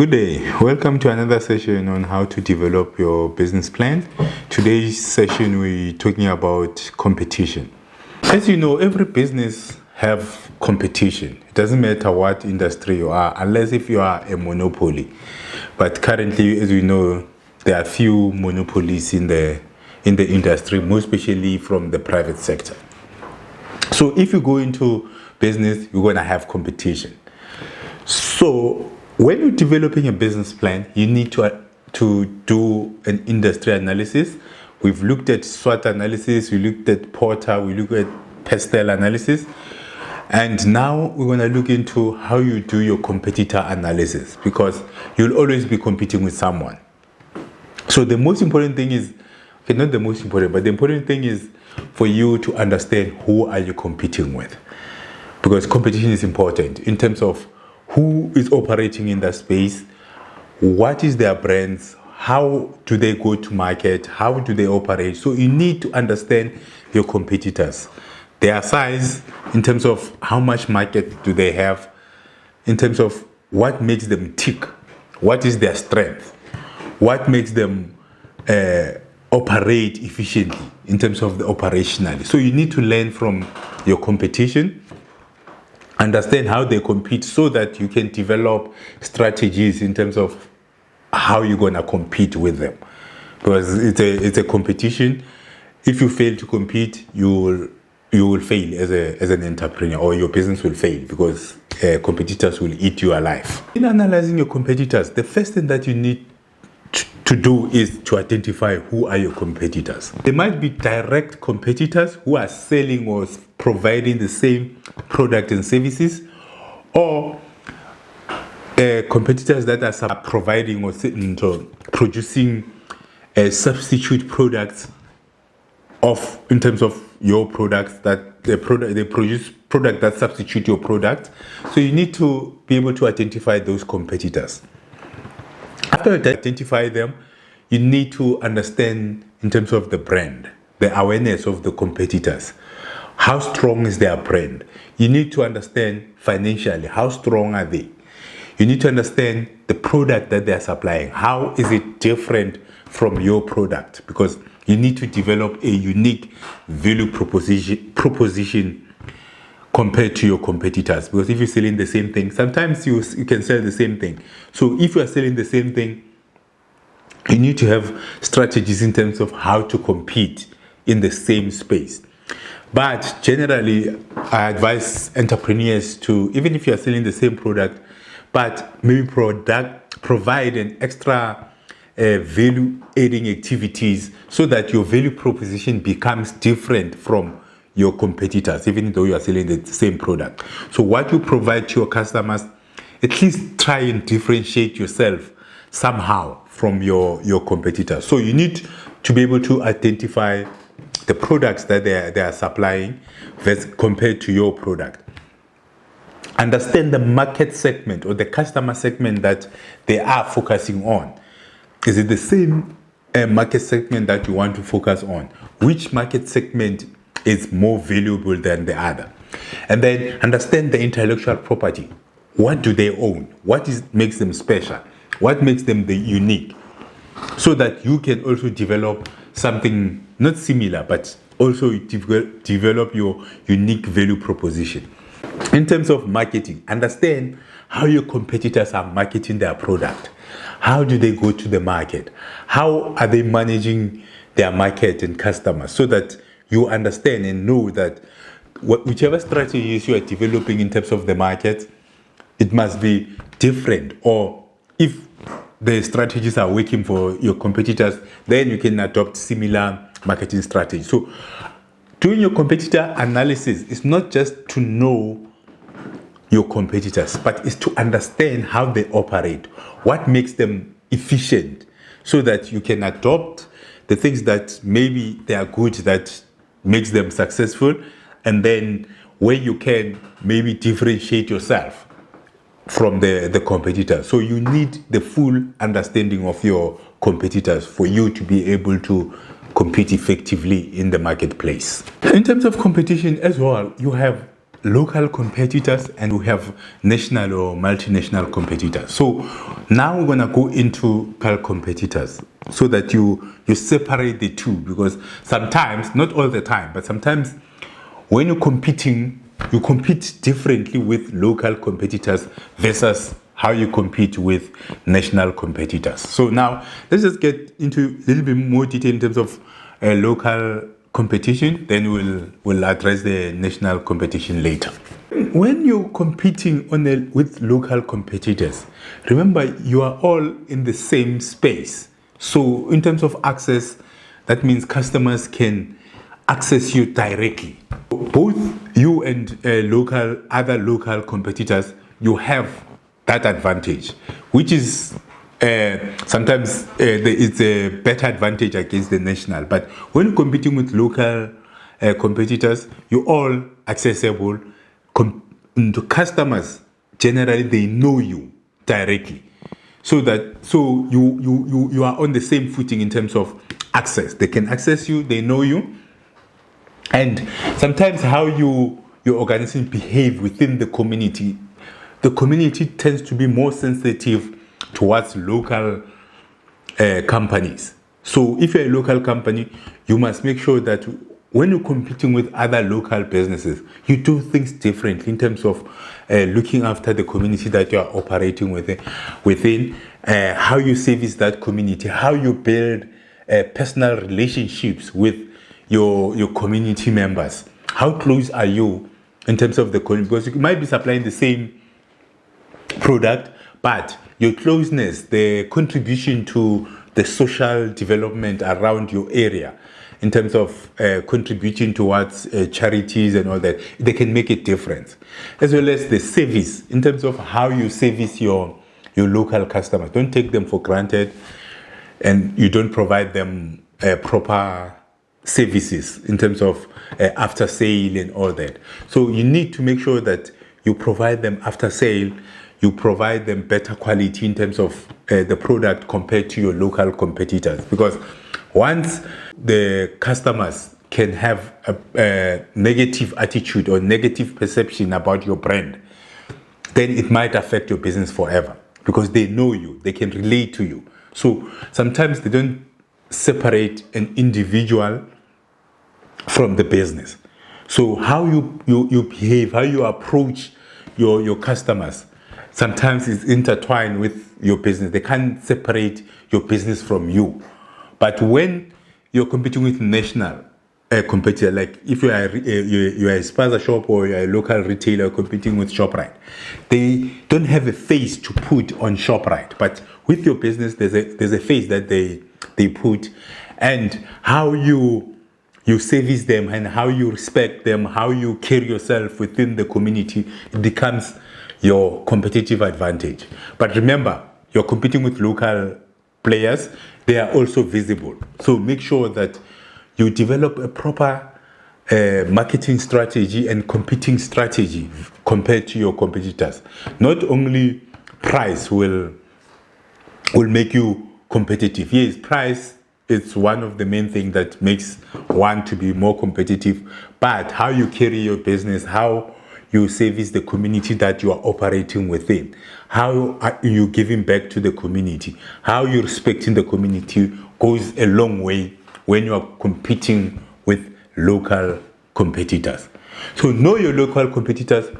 Good day. Welcome to another session on how to develop your business plan. Today's session we're talking about competition. As you know, every business have competition. It doesn't matter what industry you are, unless if you are a monopoly. But currently, as we know, there are few monopolies in the industry, most especially from the private sector. So if you go into business, you're going to have competition. So when you're developing a business plan, you need to do an industry analysis. We've looked at SWOT analysis, we looked at Porter, we looked at Pestel analysis. And now we're going to look into how you do your competitor analysis, because you'll always be competing with someone. So the most important thing is, okay, not the most important, but the important thing is for you to understand who are you competing with. Because competition is important in terms of who is operating in that space, what is their brands, how do they go to market, how do they operate. So you need to understand your competitors, their size in terms of how much market do they have, in terms of what makes them tick, what is their strength, what makes them operate efficiently in terms of the operationally. So you need to learn from your competition, understand how they compete, so that you can develop strategies in terms of how you're going to compete with them. Because it's a competition. If you fail to compete, you will fail as an entrepreneur, or your business will fail, because competitors will eat you alive. In analyzing your competitors, the first thing that you need to do is to identify who are your competitors. They might be direct competitors who are selling or providing the same product and services, or competitors that are providing or producing substitute products in terms of your products, that they produce product that substitute your product. So you need to be able to identify those competitors. After you identify them, you need to understand in terms of the brand, the awareness of the competitors. How strong is their brand? You need to understand financially, how strong are they? You need to understand the product that they are supplying. How is it different from your product? Because you need to develop a unique value proposition compared to your competitors. Because if you're selling the same thing, sometimes you can sell the same thing. So if you are selling the same thing, you need to have strategies in terms of how to compete in the same space. But generally, I advise entrepreneurs to, even if you are selling the same product, but maybe provide an extra value adding activities, so that your value proposition becomes different from your competitors, even though you are selling the same product. So what you provide to your customers, at least try and differentiate yourself somehow from your competitors. So you need to be able to identify the products that they are supplying compared to your product. Understand the market segment or the customer segment that they are focusing on. Is it the same market segment that you want to focus on? Which market segment is more valuable than the other? And then understand the intellectual property. What do they own? What makes them special? What makes them unique? So that you can also develop something not similar, but also develop your unique value proposition. In terms of marketing, understand how your competitors are marketing their product. How do they go to the market? How are they managing their market and customers, so that you understand and know that whichever strategies you are developing in terms of the market, it must be different. Or if the strategies are working for your competitors, then you can adopt similar marketing strategies. So doing your competitor analysis is not just to know your competitors, but it's to understand how they operate, what makes them efficient, so that you can adopt the things that maybe they are good, that makes them successful, and then where you can maybe differentiate yourself from the competitors. So you need the full understanding of your competitors for you to be able to compete effectively in the marketplace. In terms of competition as well, you have local competitors and we have national or multinational competitors. So now we're gonna go into local competitors so that you separate the two, because sometimes, not all the time, but sometimes when you're competing, you compete differently with local competitors versus how you compete with national competitors. So now let's just get into a little bit more detail in terms of local competition, then we'll address the national competition later. When you're competing with local competitors, remember you are all in the same space. So in terms of access, that means customers can access you directly. Both you and other local competitors, you have that advantage, which is sometimes it's a better advantage against the national. But when you're competing with local competitors, you're all accessible. To customers, generally they know you directly, so you are on the same footing in terms of access. They can access you, they know you, and sometimes how your organization behave within the community. The community tends to be more sensitive towards local companies. So if you're a local company, you must make sure that when you're competing with other local businesses, you do things differently in terms of looking after the community that you are operating within, how you service that community, how you build personal relationships with your community members. How close are you in terms of the community? Because you might be supplying the same product, but your closeness, the contribution to the social development around your area, in terms of contributing towards charities and all that, they can make a difference. As well as the service, in terms of how you service your local customers. Don't take them for granted, and you don't provide them proper services in terms of after sale and all that. So you need to make sure that you provide them after sale, you provide them better quality in terms of the product compared to your local competitors. Because once the customers can have a negative attitude or negative perception about your brand, then it might affect your business forever, because they know you, they can relate to you. So sometimes they don't separate an individual from the business. So how you behave, how you approach your customers, sometimes it's intertwined with your business. They can't separate your business from you. But when you're competing with national competitor, like if you are a spaza shop or you're a local retailer competing with ShopRite, they don't have a face to put on ShopRite. But with your business, there's a face that they put, and how you service them and how you respect them, how you carry yourself within the community, it becomes your competitive advantage. But remember, you're competing with local players, they are also visible. So make sure that you develop a proper marketing strategy and competing strategy compared to your competitors. Not only price will make you competitive. Yes, price is one of the main things that makes one to be more competitive, but how you carry your business, how you service the community that you are operating within, how are you giving back to the community, how you're respecting the community goes a long way when you are competing with local competitors. So know your local competitors,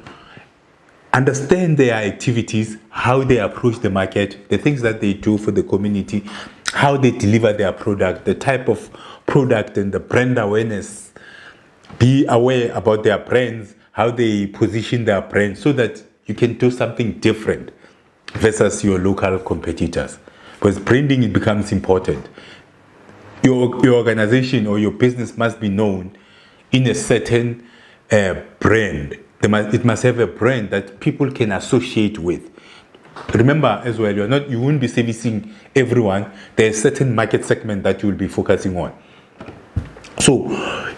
understand their activities, how they approach the market, the things that they do for the community, how they deliver their product, the type of product and the brand awareness. Be aware about their brands, how they position their brand, so that you can do something different versus your local competitors. Because branding, it becomes important. Your organization or your business must be known in a certain brand. It must have a brand that people can associate with. Remember as well, you won't be servicing everyone. There's a certain market segment that you will be focusing on. So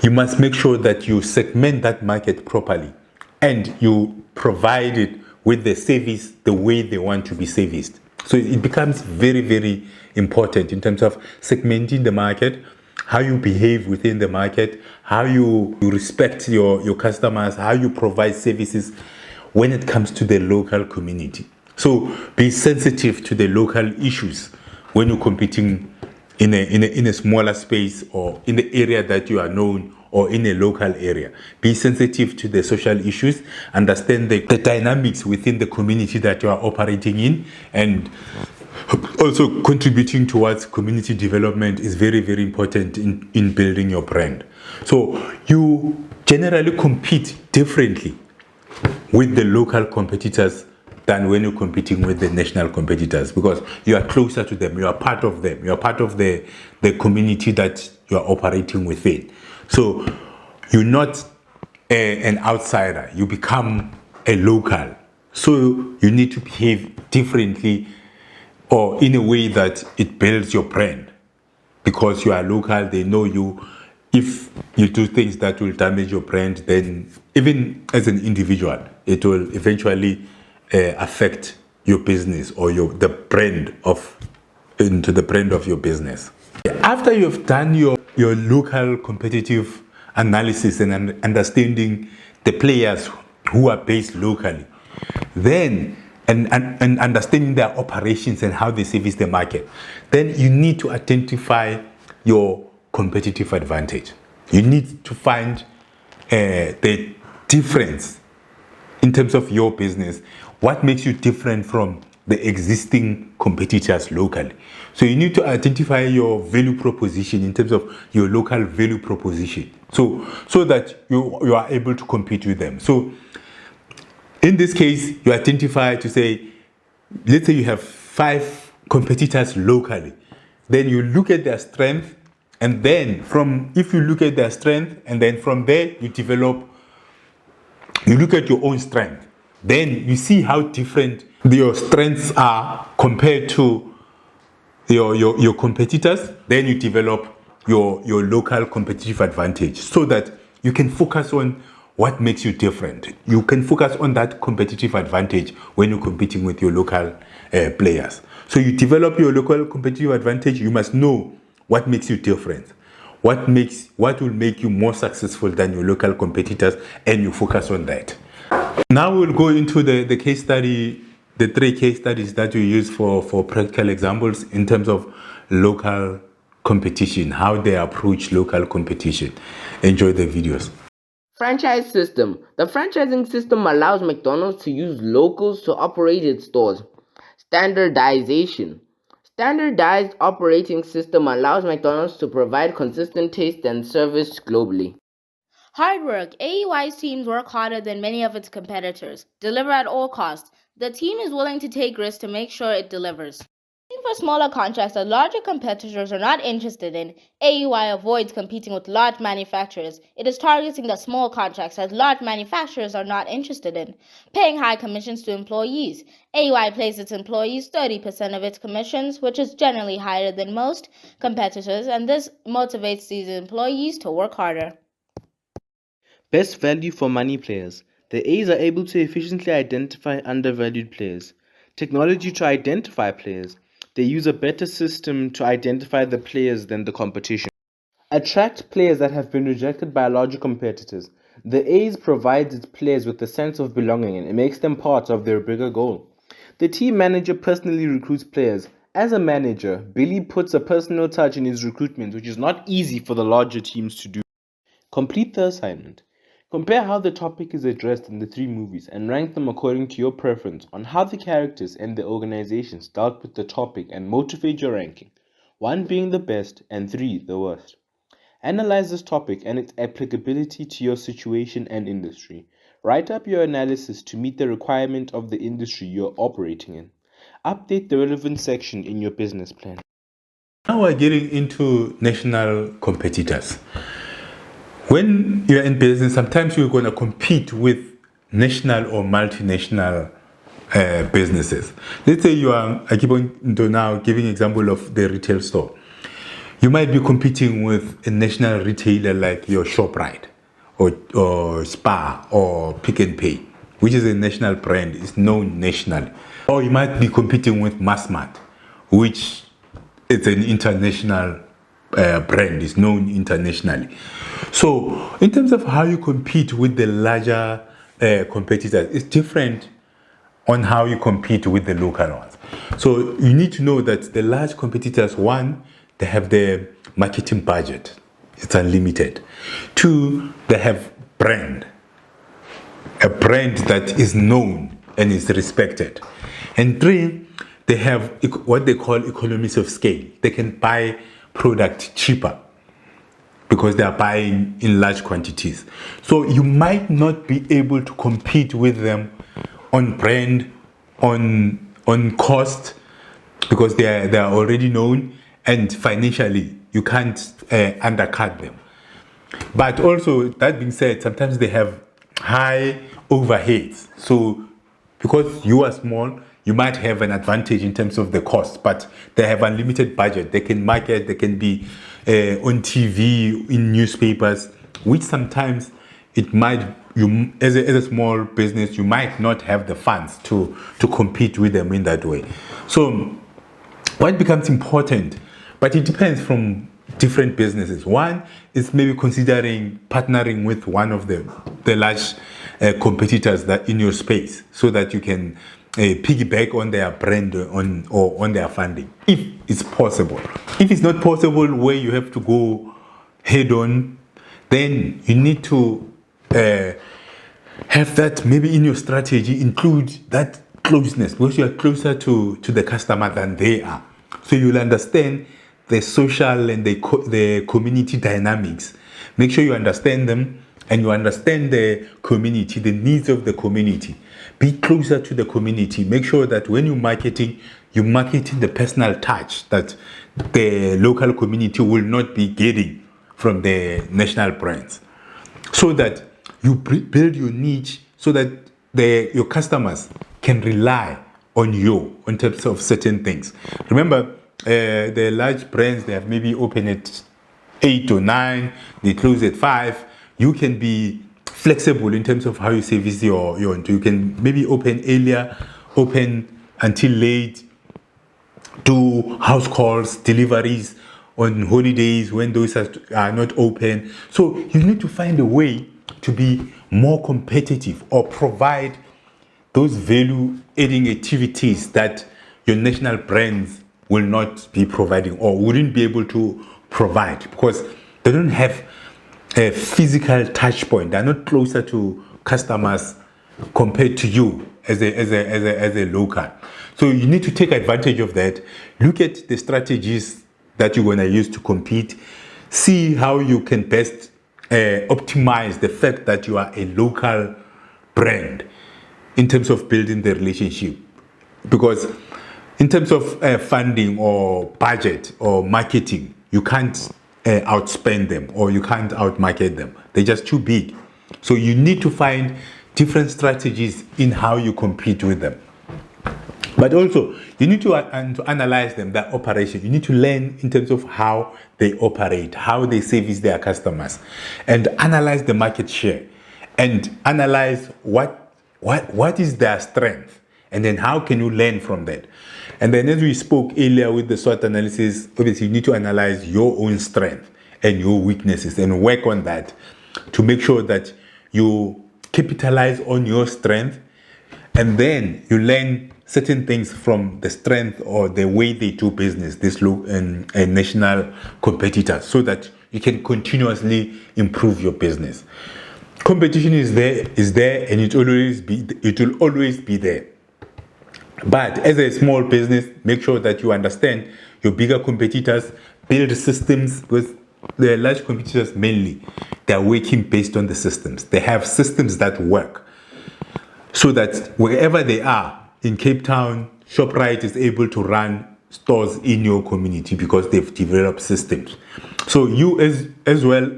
you must make sure that you segment that market properly and you provide it with the service the way they want to be serviced. So it becomes very, very important in terms of segmenting the market, how you behave within the market, how you respect your customers, how you provide services when it comes to the local community. So be sensitive to the local issues when you're competing in a smaller space or in the area that you are known or in a local area. Be sensitive to the social issues, understand the dynamics within the community that you are operating in, and also contributing towards community development is very, very important in building your brand. So you generally compete differently with the local competitors than when you're competing with the national competitors, because you are closer to them, you are part of them, you are part of the community that you are operating within. So you're not an outsider, you become a local. So you need to behave differently or in a way that it builds your brand, because you are local, they know you. If you do things that will damage your brand, then even as an individual, it will eventually affect your business or the brand of your business. After you've done your local competitive analysis and understanding the players who are based locally, then and understanding their operations and how they service the market, then you need to identify your competitive advantage. You need to find the difference in terms of your business. What makes you different from the existing competitors locally? So you need to identify your value proposition in terms of your local value proposition, so that you are able to compete with them. So in this case, you identify to say, let's say you have 5 competitors locally. Then you look at their strength, and then if you look at their strength, and then from there you look at your own strength. Then you see how different your strengths are compared to your competitors. Then you develop your local competitive advantage, so that you can focus on what makes you different. You can focus on that competitive advantage when you're competing with your local players. So you develop your local competitive advantage. You must know what makes you different, what will make you more successful than your local competitors, and you focus on that. Now we'll go into the case study, the 3 case studies that we use for practical examples in terms of local competition, how they approach local competition. Enjoy the videos. Franchise system. The franchising system allows McDonald's to use locals to operate its stores. Standardization. Standardized operating system allows McDonald's to provide consistent taste and service globally. Hard work. AEY's teams work harder than many of its competitors. Deliver at all costs. The team is willing to take risks to make sure it delivers. For smaller contracts that larger competitors are not interested in, AEY avoids competing with large manufacturers. It is targeting the small contracts that large manufacturers are not interested in, paying high commissions to employees. AEY pays its employees 30% of its commissions, which is generally higher than most competitors, and this motivates these employees to work harder. Best value for money players. The A's are able to efficiently identify undervalued players. Technology to identify players. They use a better system to identify the players than the competition. Attract players that have been rejected by larger competitors. The A's provides its players with a sense of belonging, and it makes them part of their bigger goal. The team manager personally recruits players. As a manager, Billy puts a personal touch in his recruitment, which is not easy for the larger teams to do. Complete the assignment. Compare how the topic is addressed in the 3 movies and rank them according to your preference on how the characters and the organizations dealt with the topic and motivate your ranking, 1 being the best and 3 the worst. Analyze this topic and its applicability to your situation and industry. Write up your analysis to meet the requirement of the industry you're operating in. Update the relevant section in your business plan. Now we're getting into national competitors. When you're in business, sometimes you're going to compete with national or multinational businesses. Let's say I keep on now giving example of the retail store. You might be competing with a national retailer like your ShopRite or Spar or Pick n Pay, which is a national brand, it's known nationally. Or you might be competing with Massmart, which is an international brand, is known internationally. So in terms of how you compete with the larger competitors, it's different on how you compete with the local ones. So you need to know that the large competitors, one, they have the marketing budget. It's unlimited. Two, they have brand. A brand that is known and is respected. And three, they have what they call economies of scale. They can buy product cheaper because they are buying in large quantities. So you might not be able to compete with them on brand, on cost, because they are already known, and financially you can't undercut them. But also, that being said, sometimes they have high overheads. So because you are small, you might have an advantage in terms of the cost, but they have unlimited budget. They can market, they can be on TV, in newspapers, which sometimes it might, you as a small business, you might not have the funds to compete with them in that way. So what becomes important, but it depends from different businesses. One is maybe considering partnering with one of the large competitors that in your space, so that you can piggyback on their brand or on their funding, if it's possible. If it's not possible, where you have to go head on, then you need to have that maybe in your strategy, include that closeness, because you are closer to the customer than they are. So you'll understand the social and the community dynamics. Make sure you understand them, and you understand the community, the needs of the community. Be closer to the community. Make sure that when you're marketing the personal touch that the local community will not be getting from the national brands, so that you build your niche, so that your customers can rely on you in terms of certain things. Remember, the large brands, they have maybe open at 8 or 9, they close at 5. You can be flexible in terms of how you service your you can maybe open earlier, open until late, do house calls, deliveries on holidays when those are not open. So you need to find a way to be more competitive, or provide those value adding activities that your national brands will not be providing, or wouldn't be able to provide, because they don't have a physical touch point. They're not closer to customers compared to you as a local. So you need to take advantage of that. Look at the strategies that you're going to use to compete. See how you can best optimize the fact that you are a local brand in terms of building the relationship. Because in terms of funding or budget or marketing, you can't outspend them, or you can't outmarket them. They're just too big. So you need to find different strategies in how you compete with them. But also, you need to analyze them, their operation. You need to learn in terms of how they operate, how they service their customers, and analyze the market share, and analyze what is their strength, and then how can you learn from that. And then, as we spoke earlier with the SWOT analysis, obviously you need to analyze your own strength and your weaknesses, and work on that to make sure that you capitalize on your strength, and then you learn certain things from the strength or the way they do business, this national competitors, so that you can continuously improve your business. Competition is there, and it will always be there. But as a small business, make sure that you understand your bigger competitors, build systems, because the large competitors mainly, they are working based on the systems. They have systems that work, so that wherever they are in Cape Town, ShopRite is able to run stores in your community because they've developed systems. So you as well,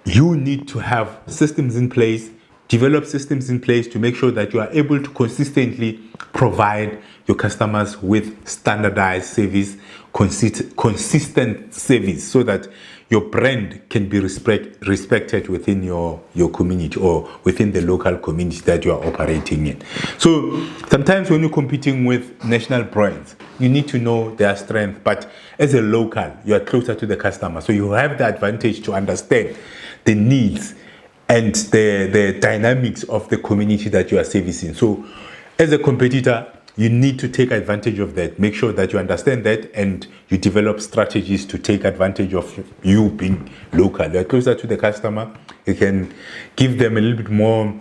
you need to have systems in place, develop systems in place to make sure that you are able to consistently provide your customers with standardized service, consistent service, so that your brand can be respected within your community or within the local community that you are operating in. So sometimes when you're competing with national brands, you need to know their strength, but as a local, you are closer to the customer, so you have the advantage to understand the needs and the dynamics of the community that you are servicing. So as a competitor, you need to take advantage of that. Make sure that you understand that and you develop strategies to take advantage of you being local. You're closer to the customer. You can give them a little bit more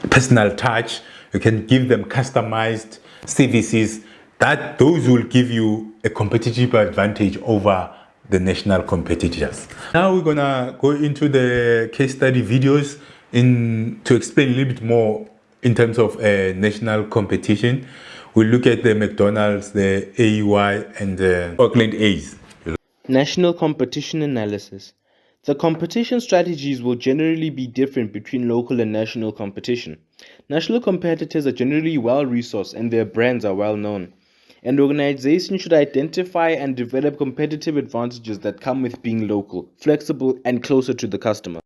personal touch. You can give them customized services. Those will give you a competitive advantage over the national competitors. Now we're gonna go into the case study videos to explain a little bit more in terms of national competition. We'll look at the McDonald's, the AEY, and the Auckland A's. National competition analysis. The competition strategies will generally be different between local and national competition. National competitors are generally well resourced and their brands are well known. An organization should identify and develop competitive advantages that come with being local, flexible, and closer to the customer.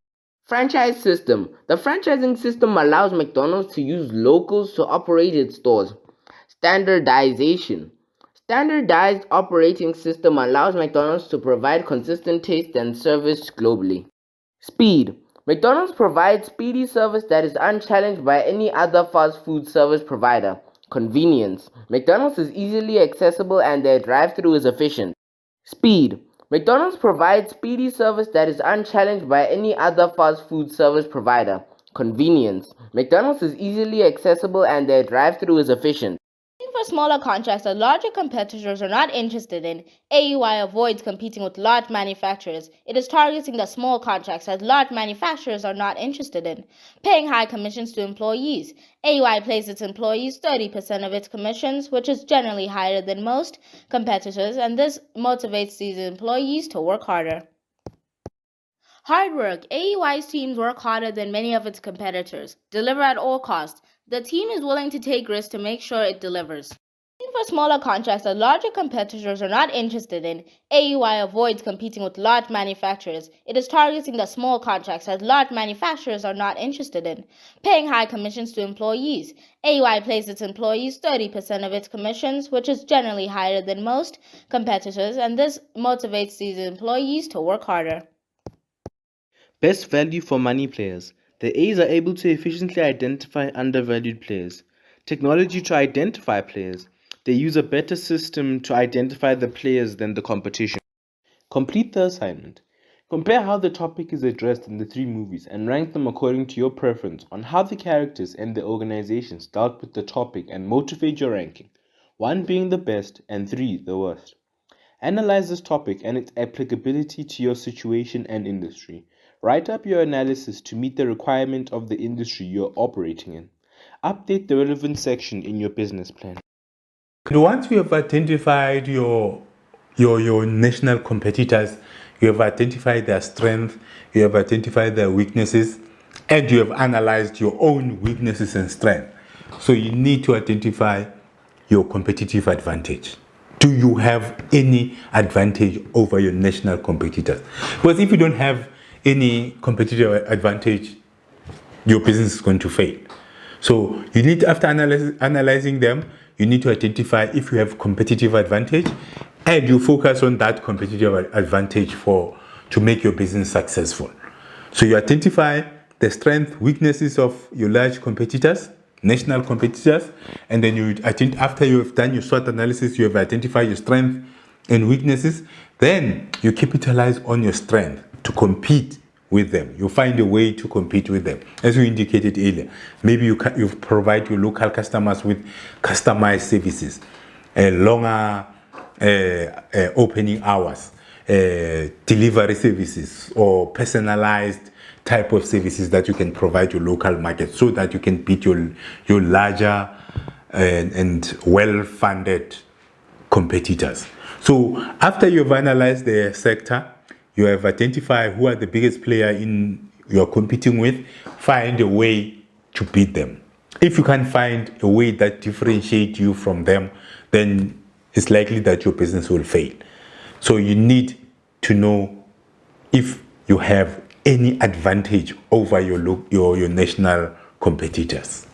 Franchise system. The franchising system allows McDonald's to use locals to operate its stores. Standardization. Standardized operating system allows McDonald's to provide consistent taste and service globally. Speed. McDonald's provides speedy service that is unchallenged by any other fast food service provider. Convenience. McDonald's is easily accessible and their drive-thru is efficient. Speed. McDonald's provides speedy service that is unchallenged by any other fast food service provider. Convenience. McDonald's is easily accessible and their drive-thru is efficient. For smaller contracts that larger competitors are not interested in, AEY avoids competing with large manufacturers. It is targeting the small contracts that large manufacturers are not interested in, paying high commissions to employees. AEY pays its employees 30% of its commissions, which is generally higher than most competitors, and this motivates these employees to work harder. Hard work. AEY's teams work harder than many of its competitors. Deliver at all costs. The team is willing to take risks to make sure it delivers. For smaller contracts that larger competitors are not interested in, AEY avoids competing with large manufacturers. It is targeting the small contracts that large manufacturers are not interested in, paying high commissions to employees. AEY pays its employees 30% of its commissions, which is generally higher than most competitors, and this motivates these employees to work harder. Best value for money players. The A's are able to efficiently identify undervalued players. Technology to identify players. They use a better system to identify the players than the competition. Complete the assignment. Compare how the topic is addressed in the 3 movies and rank them according to your preference on how the characters and the organizations dealt with the topic and motivate your ranking, 1 being the best and 3 the worst. Analyze this topic and its applicability to your situation and industry. Write up your analysis to meet the requirement of the industry you're operating in. Update the relevant section in your business plan. Once you have identified your national competitors, you have identified their strength, you have identified their weaknesses, and you have analyzed your own weaknesses and strength. So you need to identify your competitive advantage. Do you have any advantage over your national competitors? Because if you don't have any competitive advantage, your business is going to fail. So you need, after analyzing them, you need to identify if you have competitive advantage, and you focus on that competitive advantage to make your business successful. So you identify the strength, weaknesses of your large competitors, national competitors, and then after you have done your SWOT analysis, you have identified your strength and weaknesses, then you capitalize on your strength to compete with them. You find a way to compete with them. As we indicated earlier, maybe you provide your local customers with customized services, longer opening hours, delivery services, or personalized type of services that you can provide your local market so that you can beat your larger and well-funded competitors. So after you've analyzed the sector, you have identified who are the biggest player you're competing with, find a way to beat them. If you can't find a way that differentiates you from them, then it's likely that your business will fail. So you need to know if you have any advantage over your national competitors.